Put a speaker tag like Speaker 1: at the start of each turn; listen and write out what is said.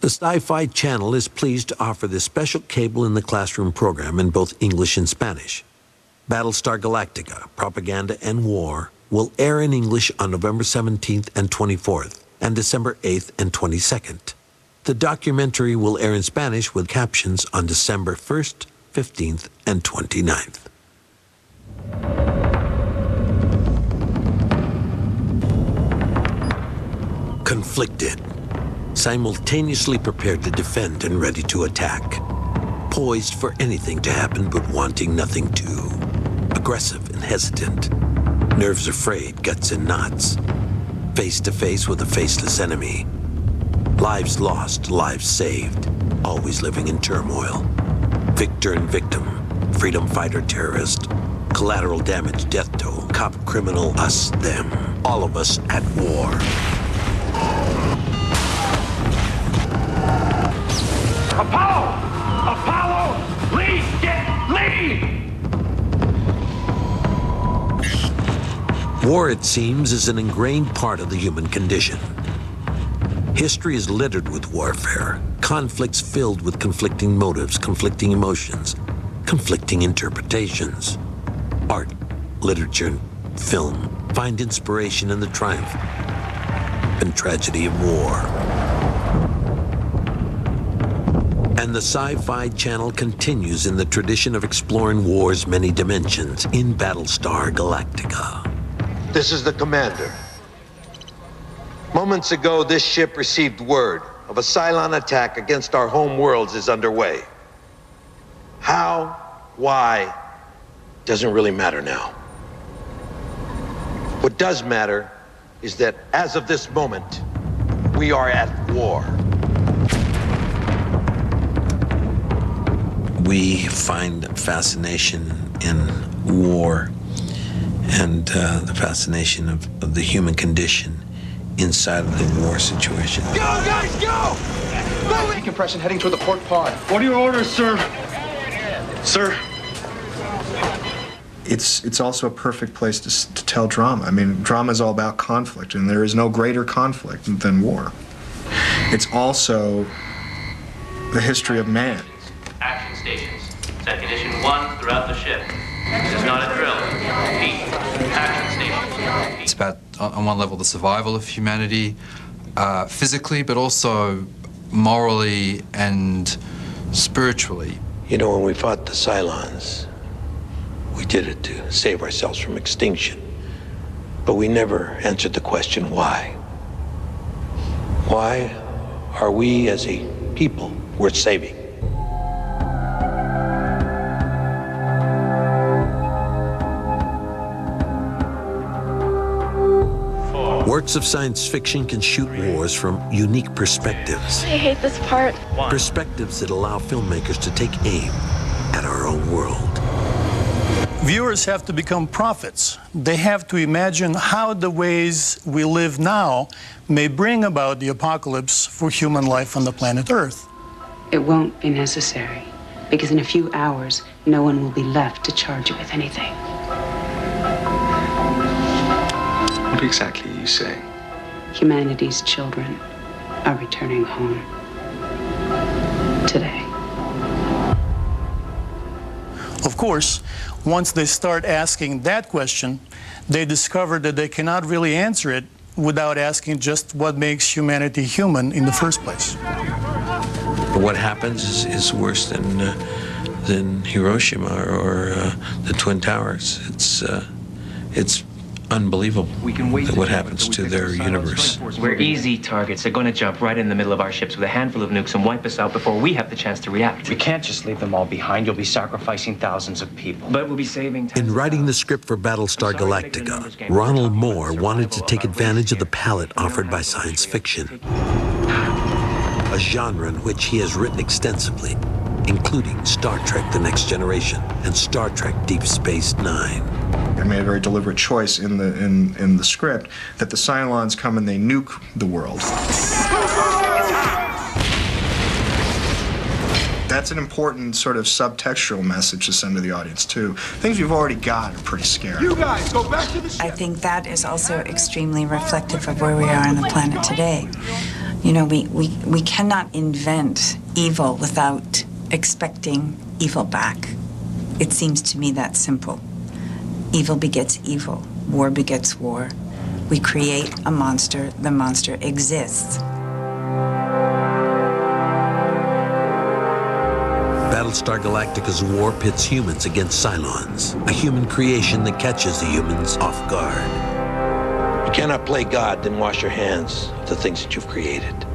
Speaker 1: The Sci-Fi Channel is pleased to offer this special cable in the classroom program in both English and Spanish. Battlestar Galactica, Propaganda and War will air in English on November 17th and 24th, and December 8th and 22nd. The documentary will air in Spanish with captions on December 1st, 15th, and 29th. Conflicted, simultaneously prepared to defend and ready to attack, poised for anything to happen but wanting nothing to, aggressive and hesitant, nerves afraid, guts in knots, face to face with a faceless enemy, lives lost, lives saved, always living in turmoil, victor and victim, freedom fighter, terrorist, collateral damage, death toll, cop, criminal, us, them, all of us at war.
Speaker 2: Apollo! Apollo! Lead! Get lead!
Speaker 1: War, it seems, is an ingrained part of the human condition. History is littered with warfare, conflicts filled with conflicting motives, conflicting emotions, conflicting interpretations. Art, literature, and film find inspiration in the triumph and tragedy of war. And the Sci-Fi Channel continues in the tradition of exploring war's many dimensions in Battlestar Galactica.
Speaker 3: This is the commander. Moments ago, this ship received word of a Cylon attack against our home worlds is underway. How, why, doesn't really matter now. What does matter is that as of this moment, we are at war.
Speaker 1: We find fascination in war and the fascination of the human condition inside of the war situation.
Speaker 2: Go, guys, go!
Speaker 4: Decompression heading toward the port pod.
Speaker 2: What are your orders, sir? Sir?
Speaker 5: It's also a perfect place to tell drama. I mean, drama is all about conflict, and there is no greater conflict than war. It's also the history of man.
Speaker 6: Action stations. Set condition 1 throughout the ship. This is not a drill. Repeat. Action stations.
Speaker 7: It's about, on one level, the survival of humanity, physically, but also morally and spiritually.
Speaker 3: You know, when we fought the Cylons, we did it to save ourselves from extinction. But we never answered the question, why? Why are we as a people worth saving?
Speaker 1: Works of science fiction can shoot wars from unique perspectives.
Speaker 8: I hate this part.
Speaker 1: Perspectives that allow filmmakers to take aim at our own world.
Speaker 9: Viewers have to become prophets. They have to imagine how the ways we live now may bring about the apocalypse for human life on the planet Earth.
Speaker 10: It won't be necessary, because in a few hours, no one will be left to charge you with anything.
Speaker 4: What exactly are you saying?
Speaker 10: Humanity's children are returning home today.
Speaker 9: Of course, once they start asking that question, they discover that they cannot really answer it without asking just what makes humanity human in the first place.
Speaker 1: What happens is worse than Hiroshima or the Twin Towers. It's unbelievable what happens to their universe.
Speaker 6: We're easy targets. They're going to jump right in the middle of our ships with a handful of nukes and wipe us out before we have the chance to react.
Speaker 11: We can't just leave them all behind. You'll be sacrificing thousands of people.
Speaker 6: But we'll be saving...
Speaker 1: In writing the script for Battlestar Galactica, Ronald Moore wanted to take advantage of the palette offered by science fiction, a genre in which he has written extensively, including Star Trek: The Next Generation and Star Trek: Deep Space Nine.
Speaker 5: I made a very deliberate choice in the script that the Cylons come and they nuke the world. That's an important sort of subtextual message to send to the audience, too. Things we've already got are pretty scary.
Speaker 2: You guys, go back to the ship.
Speaker 12: I think that is also extremely reflective of where we are on the planet today.
Speaker 8: You know, we cannot invent evil without expecting evil back. It seems to me that simple. Evil begets evil. War begets war. We create a monster. The monster exists.
Speaker 1: Battlestar Galactica's war pits humans against Cylons, a human creation that catches the humans off guard.
Speaker 3: You cannot play God, then wash your hands of the things that you've created.